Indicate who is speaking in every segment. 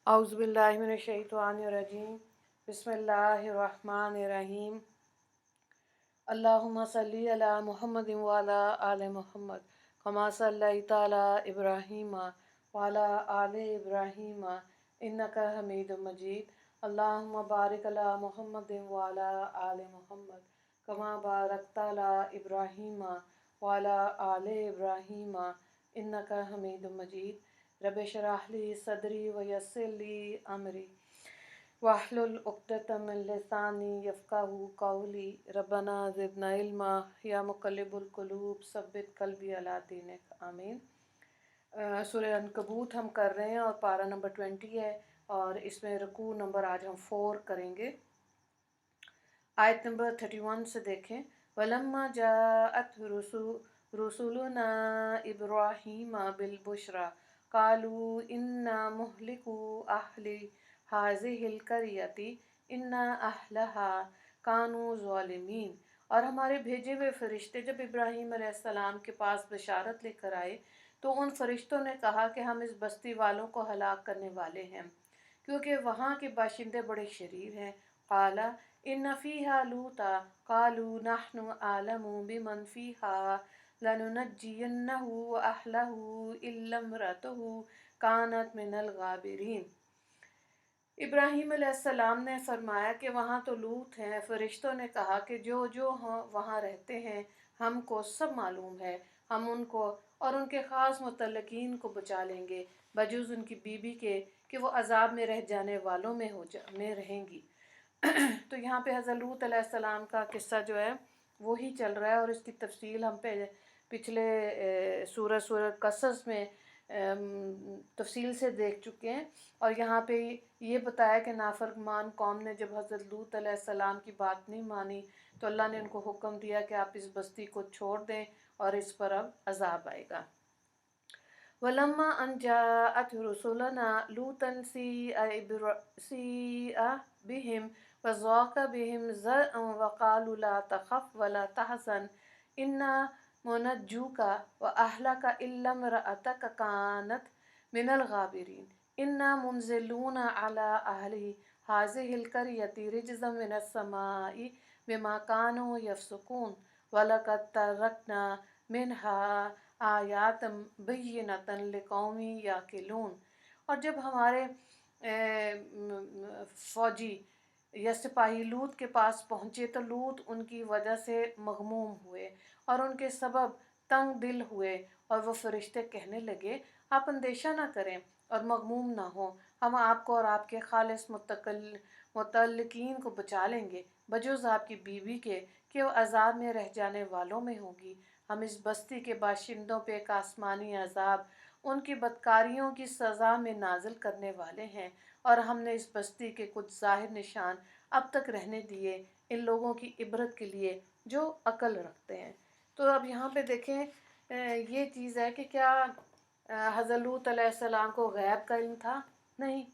Speaker 1: औज़ुबिल्लाहिमिनश्शैतानिर्रजीम बिस्मिल्लाहिर्रहमानिर्रहीम अल्लाहुम्मा सल्ली अला मुहम्मदिन व अला आलि मुहम्मद कमा सल्लैता अला इब्राहीम व अला आलि इब्राहीम इन्नका हमीदुम मजीद। अल्लाहुम्मा बारिक अला मुहम्मदिन व अला आलि मुहम्मद कमा बारकता अला इब्राहीम व अला आलि इब्राहीम इन्नका हमीदुम मजीद। रब्बि इश्रह ली सदरी व यस्सिर ली अमरी वाहलुल उक़दतम मिन लिसानी यफ़क़हू क़ौली। रब्बना ज़िदना इल्मा या मुक़ल्लिबुल क़ुलूब सब्बित क़ल्बी अला दीनिक। आमीन। सूरह अनकबूत हम कर रहे हैं और पारा नंबर 20 है और इसमें रुकू नंबर आज हम 4 करेंगे। आयत नंबर 31 से देखें। वलम्मा जाअत रुसुलुना इब्राहीम बिल बुश्रा क़ालू इन्ना मुहलिकू अहली हाज़िहिल क़रियति इन्ना अहलहा कानू ज़ालिमीन। और हमारे भेजे हुए फरिश्ते जब इब्राहीम अलैहिस्सलाम के पास बशारत लेकर आए तो उन फरिश्तों ने कहा कि हम इस बस्ती वालों को हलाक करने वाले हैं क्योंकि वहाँ के बाशिंदे बड़े शरीर हैं। क़ाला इन्ना फ़ीहा लूता क़ालू नहनु आलमु बिमन फ़ीहा लनुनज्जियन्नहु व अहलहु इल्ला इम्रअतहु कानत मिनल गाबिरीन। इब्राहीम अलैहिस्सलाम ने फरमाया कि वहाँ तो लूत हैं। फरिश्तों ने कहा कि जो जो वहाँ रहते हैं हमको सब मालूम है, हम उनको और उनके ख़ास मुतल्लकीन को बचा लेंगे बजुज़ उनकी बीबी के कि वो अज़ाब में रह जाने वालों में रहेंगी। तो यहाँ पे हज़रत लूत अलैहिस्सलाम का किस्सा जो है वो ही चल रहा है और इसकी तफसील हम पिछले सूरह कसस में तफसील से देख चुके हैं। और यहाँ पे ये बताया कि नाफरमान कौम ने जब हज़रत लूत अलैहिस्सलाम की बात नहीं मानी तो अल्लाह ने उनको हुक्म दिया कि आप इस बस्ती को छोड़ दें और इस पर अब अज़ाब आएगा। वलम्मा अन जाअत रुसुलना लूतन सीअ बिहिम वज़ाक़ बिहिम ज़रअन वक़ालू ला तख़फ़ वला तहज़न इन्ना मुनज्जुका व अहलका इल्ला इम्रअतक कानत मिनल गाबिरीन इन्ना मुनज़िलूना अला अहलि हाज़िहिल क़रियति रिजज़म मिनस समाई बिमा कानू यफ़सुकून वलक़द तरकना मिनहा आयातम बय्यिनतन लिक़ौमी याक़िलून। और जब हमारे फ़ौजी या सिपाही लूत के पास पहुँचे तो लूत उनकी वजह से मग़मूम हुए और उनके सबब तंग दिल हुए और वो फरिश्ते कहने लगे आप अंदेशा ना करें और मग़मूम ना हो, हम आपको और आपके खालिस मुतल्लिकीन को बचा लेंगे बजुज़ आपकी बीवी के कि वो अज़ाब में रह जाने वालों में होगी। हम इस बस्ती के बाशिंदों पे एक आसमानी अज़ाब उनकी बदकारियों की सज़ा में नाजिल करने वाले हैं और हमने इस बस्ती के कुछ ज़ाहिर निशान अब तक रहने दिए इन लोगों की इबरत के लिए जो अक्ल रखते हैं। तो अब यहाँ पे देखें ये चीज़ है कि क्या हज़रत लूत अलैहिस्सलाम को गैब का इल्म था? नहीं।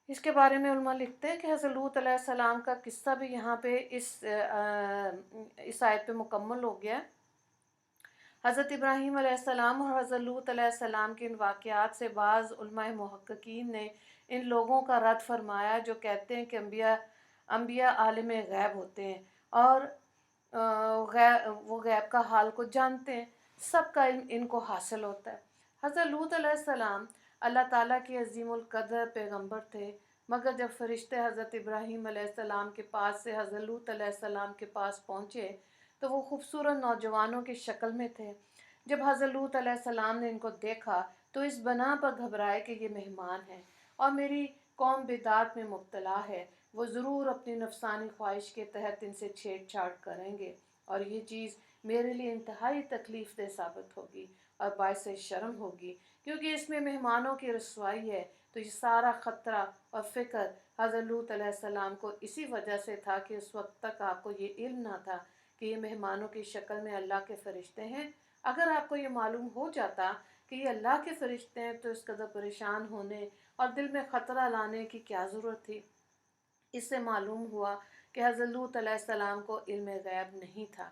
Speaker 1: इसके बारे में उलमा लिखते हैं कि हज़रत लूत अलैहिस्सलाम का किस्सा भी यहाँ पे इस आयत पे मुकम्मल हो गया है। हज़रत इब्राहीम अलैहिस्सलाम और हज़रत लूत अलैहिस्सलाम के इन वाक़यात से बाज़ उलमाए मुहक्किकीन ने इन लोगों का रद्द फरमाया जो कहते हैं कि अम्बिया आलिम गैब होते हैं और वो गैब का हाल को जानते हैं, सब का इल्म इनको हासिल होता है। हज़रत लूत अलैहिस्सलाम अल्लाह ताला के अज़ीमुल क़द्र पैगम्बर थे, मगर जब फ़रिश्ते हज़रत इब्राहीम अलैहिस्सलाम के पास से हज़रत लूत अलैहिस्सलाम के पास पहुँचे तो वो खूबसूरत नौजवानों की शक्ल में थे। जब हज़रत लूत अलैहिस्सलाम ने इनको देखा तो इस बना पर घबराए कि ये मेहमान हैं और मेरी कौम बिदात में मुब्तला है, वो ज़रूर अपनी नफसानी ख्वाहिश के तहत इनसे छेड़छाड़ करेंगे और ये चीज़ मेरे लिए इंतहाई तकलीफ़ दह साबित होगी और बाइस शर्म होगी क्योंकि इसमें मेहमानों की रसवाई है। तो ये सारा ख़तरा और फ़िक्र हज़रत लूत अलैहिस्सलाम को इसी वजह से था कि उस वक्त तक आपको ये इल्म ना था कि ये मेहमानों की शक्ल में अल्लाह के फ़रिश्ते हैं। अगर आपको ये मालूम हो जाता कि ये अल्लाह के फ़रिश्ते हैं तो इस कदर परेशान होने और दिल में ख़तरा लाने की क्या ज़रूरत थी। इससे मालूम हुआ कि हज़रत लूत अलैहिस्सलाम को इल्म गैब नहीं था।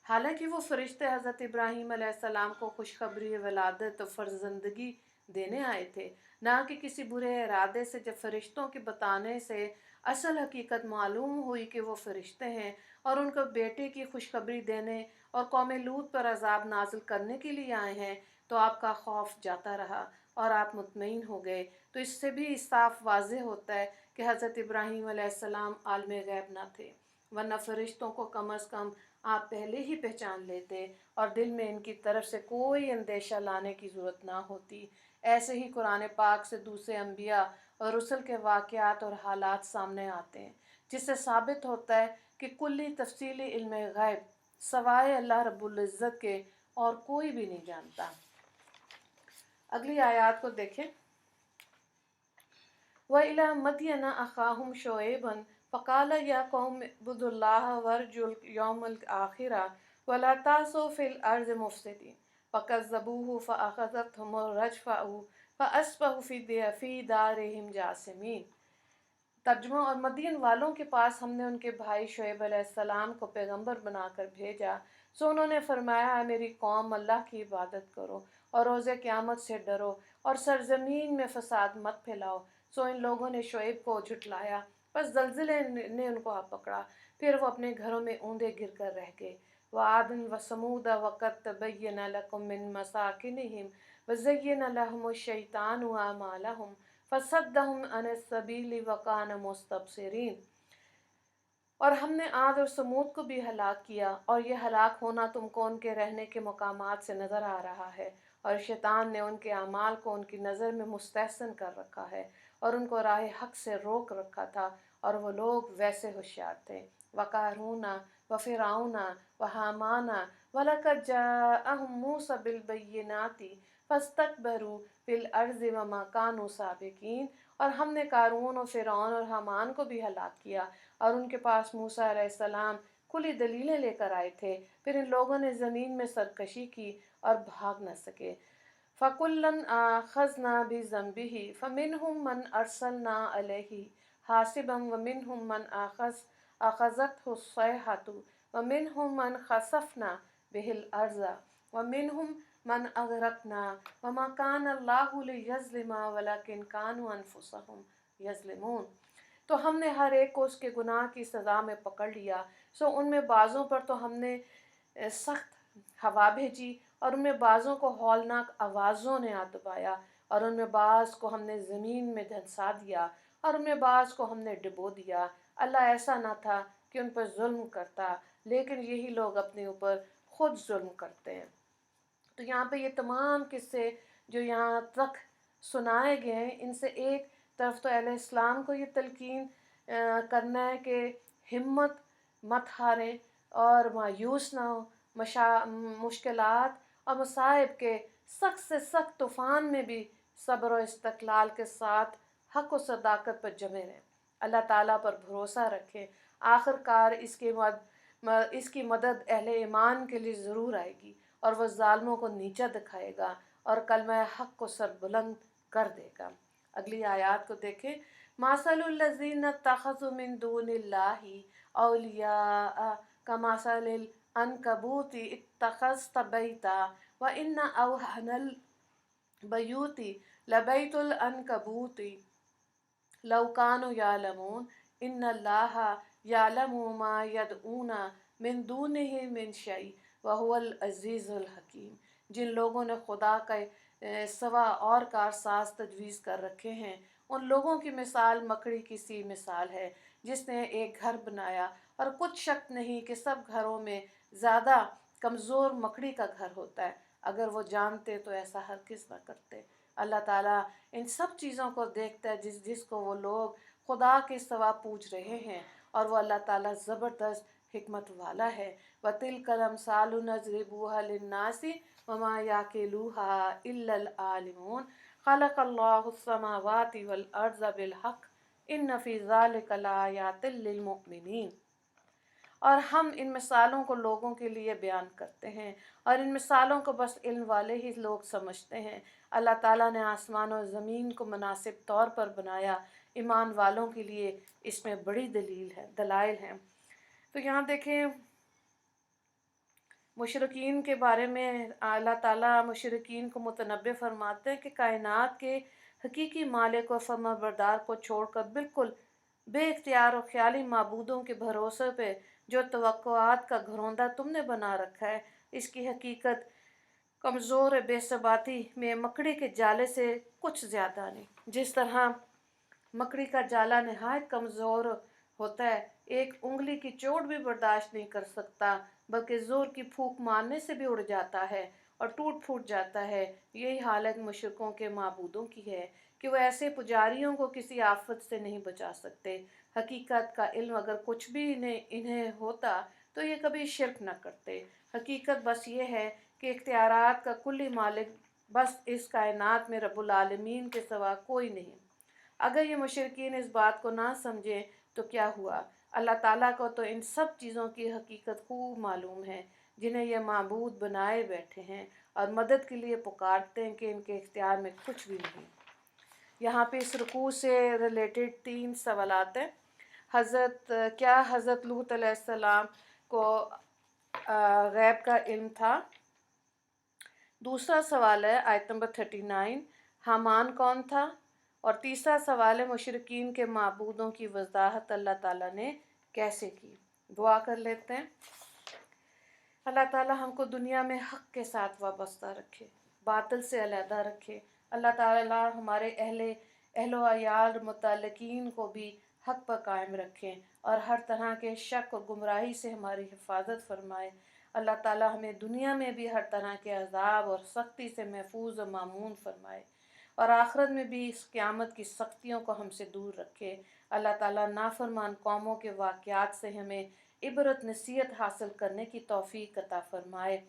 Speaker 1: हालांकि वो फ़रिश्ते हज़रत इब्राहीम अलैहिस्सलाम को खुशखबरी वलादत और फ़र्जंदगी देने आए थे, نہ کہ کسی برے ارادے سے۔ جب فرشتوں کے بتانے سے اصل حقیقت معلوم ہوئی کہ وہ فرشتے ہیں اور ان کو بیٹے کی خوشخبری دینے اور قوم لوط پر عذاب نازل کرنے کے لیے آئے ہیں، تو آپ کا خوف جاتا رہا اور آپ مطمئن ہو گئے۔ تو اس سے بھی صاف واضح ہوتا ہے کہ حضرت ابراہیم علیہ السلام عالم غیب نہ تھے، ورنہ فرشتوں کو کم از کم آپ پہلے ہی پہچان لیتے اور دل میں ان کی طرف سے کوئی اندیشہ لانے کی ضرورت نہ ہوتی۔ ایسے ہی قرآن پاک سے دوسرے انبیاء اور رسل کے واقعات اور حالات سامنے آتے ہیں، جس سے ثابت ہوتا ہے کہ کلی تفصیلی علم غیب سوائے اللہ رب العزت کے اور کوئی بھی نہیں جانتا۔ اگلی آیات کو دیکھیں۔ وَإِلَى مَدْيَنَ أَخَاهُمْ شُعَيْبًا فَقَالَ يَا قَوْمِ اعْبُدُوا اللَّهَ وَارْجُوا الْيَوْمَ الْآخِرَ وَلَا تَعْثُوا فِي الْأَرْضِ مُفْسِدِينَ فَكَذَّبُوهُ فَأَخَذَتْهُمُ الرَّجْفَةُ فَأَصْبَحُوا فِي دَارِهِمْ جَاثِمِينَ۔ ترجمہ۔ اور مدین والوں کے پاس ہم نے ان کے بھائی شعیب علیہ السلام کو پیغمبر بنا کر بھیجا، سو انہوں نے فرمایا، اے میری قوم، اللہ کی عبادت کرو اور روز قیامت سے ڈرو اور سرزمین میں فساد مت پھیلاؤ۔ سو ان لوگوں نے شعیب کو جھٹلایا، بس زلزلے نے ان کو آ پکڑا، پھر وہ اپنے گھروں میں اوندے گر کر رہ گئے۔ وَعَادٌ وَثَمُودَ وَقَدْ تَبَيَّنَ لَكُم مِّن مَّسَاكِنِهِمْ وَزَيَّنَ لَهُمُ الشَّيْطَانُ أَعْمَالَهُمْ فَصَدَّهُمْ عَنِ السَّبِيلِ وَكَانُوا مُسْتَبْصِرِينَ۔ اور ہم نے عاد اور سمود کو بھی ہلاک کیا، اور یہ ہلاک ہونا تم کو ان کے رہنے کے مقامات سے نظر آ رہا ہے، اور شیطان نے ان کے اعمال کو ان کی نظر میں مستحسن کر رکھا ہے اور ان کو راہ حق سے روک رکھا تھا، اور وہ لوگ ویسے ہوشیار تھے۔ وَقَارُونَ وَفِرْعَوْنَ وَحَامَانَ وَلَقَدْ جَاءَهُم مُوسَىٰ بِالْبَيِّنَاتِ فَاسْتَكْبَرُوا فِي الْأَرْضِ وَمَا كَانُوا سَابِقِينَ۔ اور ہم نے قارون اور فرعون اور حامان کو بھی ہلاک کیا، اور ان کے پاس موسیٰ علیہ السلام کھلی دلیلیں لے کر آئے تھے، پھر ان لوگوں نے زمین میں سرکشی کی اور بھاگ نہ سکے۔ فَكُلًّا أَخَذْنَا بِذَنبِهِ فَمِنْهُم مَّنْ أَرْسَلْنَا عَلَيْهِ حَاصِبًا وَمِنْهُم مَّنْ أَخَذَتْهُ الصَّيْحَةُ وَمِنْهُم مَّنْ خَسَفْنَا بِهِ الْأَرْضَ وَمِنْهُم مَّنْ أَغْرَقْنَا وَمَا كَانَ اللَّهُ لِيَظْلِمَهُمْ وَلَٰكِن كَانُوا أَنفُسَهُمْ يَظْلِمُونَ۔ تو ہم نے ہر ایک کو اس کے گناہ کی سزا میں پکڑ لیا، سو ان میں بعضوں پر تو ہم نے سخت ہوا بھیجی، اور ان میں بعضوں کو ہولناک آوازوں نے آ دبایا، اور ان میں بعض کو ہم نے زمین میں دھنسا دیا، اور ان میں بعض کو ہم نے ڈبو دیا۔ اللہ ایسا نہ تھا کہ ان پر ظلم کرتا، لیکن یہی لوگ اپنے اوپر خود ظلم کرتے ہیں۔ تو یہاں پہ یہ تمام قصے جو یہاں تک سنائے گئے ہیں، ان سے ایک طرف تو اہل اسلام کو یہ تلقین کرنا ہے کہ ہمت مت ہاریں اور مایوس نہ ہو، مشکلات اور مصائب کے سخت سے سخت طوفان میں بھی صبر و استقلال کے ساتھ حق و صداقت پر جمے رہیں، اللہ تعالیٰ پر بھروسہ رکھیں۔ آخر کار اس کی مدد اہل ایمان کے لیے ضرور آئے گی، اور وہ ظالموں کو نیچا دکھائے گا اور کلمہ حق کو سر بلند کر دے گا۔ اگلی آیات کو دیکھیں۔ مَثَلُ الَّذِينَ اتَّخَذُوا مِن دُونِ اللَّهِ أَوْلِيَاءَ كَمَثَلِ الْعَنكَبُوتِ اتَّخَذَتْ بَيْتًا وَإِنَّ أَوْهَنَ الْبُيُوتِ لَبَيْتُ الْعَنكَبُوتِ لَوْ كَانُوا يَعْلَمُونَ إِنَّ اللَّهَ يَعْلَمُ مَا يَدْعُونَ مِن دُونِهِ مِن شَيْءٍ وَهُوَ الْعَزِيزُ الْحَكِيمُ۔ جن لوگوں نے خدا کا سوا اور کارساز تجویز کر رکھے ہیں، ان لوگوں کی مثال مکڑی کی سی مثال ہے جس نے ایک گھر بنایا، اور کچھ شک نہیں کہ سب گھروں میں زیادہ کمزور مکڑی کا گھر ہوتا ہے، اگر وہ جانتے تو ایسا ہرگز نہ کرتے۔ اللہ تعالیٰ ان سب چیزوں کو دیکھتا ہے جس کو وہ لوگ خدا کے سوا پوچھ رہے ہیں، اور وہ اللہ تعالیٰ زبردست حکمت والا ہے۔ وَتِلْكَ الْأَمْثَالُ نَضْرِبُهَا لِلنَّاسِ وَمَا يَعْقِلُهَا إِلَّا الْعَالِمُونَ خَلَقَ اللَّهُ السَّمَاوَاتِ وَالْأَرْضَ بِالْحَقِّ إِنَّ فِي ذَلِكَ لَآيَاتٍ لِّلْمُؤْمِنِينَ۔ اور ہم ان مثالوں کو لوگوں کے لیے بیان کرتے ہیں، اور ان مثالوں کو بس علم والے ہی لوگ سمجھتے ہیں۔ اللہ تعالیٰ نے آسمان اور زمین کو مناسب طور پر بنایا، ایمان والوں کے لیے اس میں بڑی دلائل ہیں۔ تو یہاں دیکھیں، مشرکین کے بارے میں اللہ تعالیٰ مشرکین کو متنبع فرماتے ہیں کہ کائنات کے हकीकी मालिक और फर्माबरदार को छोड़कर बिल्कुल बेइख्तियार और ख्याली माबूदों के भरोसे पे जो तवक्कुआत का घरौंदा तुमने बना रखा है, इसकी हकीकत कमज़ोर बेसबाती में मकड़ी के जाले से कुछ ज़्यादा नहीं। जिस तरह मकड़ी का जाला नहायत कमज़ोर होता है, एक उंगली की चोट भी बर्दाश्त नहीं कर सकता, बल्कि ज़ोर की फूंक मारने से भी उड़ जाता है और टूट फूट जाता है। यही हालत मुशरिकों के माबूदों की है कि वह ऐसे पुजारियों को किसी आफत से नहीं बचा सकते। हकीकत का इल्म अगर कुछ भी इन्हें होता तो ये कभी शिरक न करते। हकीकत बस ये है कि इख्तियारात का कुल्ली मालिक बस इस कायनात में रब्बुल आलमीन के सिवा कोई नहीं। अगर ये मुशरिकीन इस बात को ना समझें तो क्या हुआ? अल्लाह ताला को तो इन सब चीज़ों की हकीकत खूब मालूम है जिन्हें ये माबूद बनाए बैठे हैं और मदद के लिए पुकारते हैं कि इनके इख्तियार में कुछ भी नहीं। यहाँ पे इस रुकू से रिलेटेड 3 सवालात हैं। क्या हज़रत लूत अलैहिस्सलाम को गैब का इल्म था? दूसरा सवाल है आयत नंबर 39, हामान कौन था? और तीसरा सवाल है मुशरिकीन के माबूदों की वजाहत अल्लाह ताला ने कैसे की? दुआ कर लेते हैं। अल्लाह ताला हमको दुनिया में हक़ के साथ वाबस्ता रखे, बातिल से अलहदा रखे। अल्लाह ताला हमारे अहलो अयाल मुतल्लिकीन को भी हक़ पर कायम रखें और हर तरह के शक और गुमराही से हमारी हिफाजत फरमाए। अल्लाह ताला हमें दुनिया में भी हर तरह के अज़ाब और सख्ती से महफूज और मामून फरमाए और आखिरत में भी इस क़यामत की सख्तियों को हमसे दूर रखे। अल्लाह ताला नाफरमान कौमों के वाक़यात से हमें इबरत नसीहत हासिल करने की तौफ़ीक अता फ़रमाए।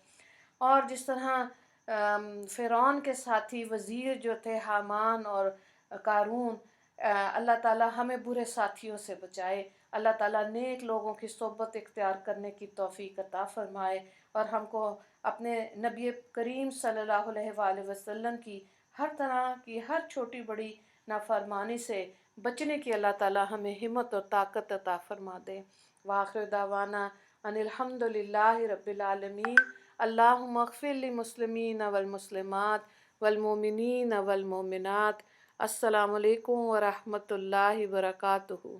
Speaker 1: और जिस तरह फ़िरौन के साथी वज़ीर जो थे हामान और क़ारून, अल्लाह ताला हमें बुरे साथियों से बचाए। अल्लाह ताला नेक लोगों की सोबत इख्तियार करने की तौफ़ीक अता फ़रमाए और हमको अपने नबी करीम सल्लल्लाहु अलैहि वसल्लम की हर तरह की हर छोटी बड़ी नाफरमानी से बचने की अल्लाह ताला हमें हिम्मत और ताकत अता फ़रमा दे। वाखिर दावाना अनिल हम्दुलिल्लाहि रब्बिल आलमीन। अल्लाहुम्मा अग़फ़िर लिल मुस्लिमीन वल मुस्लिमात वल मोमिनीन वल मोमिनात। अस्सलामु अलैकुम व रहमतुल्लाहि व बरकातुहू।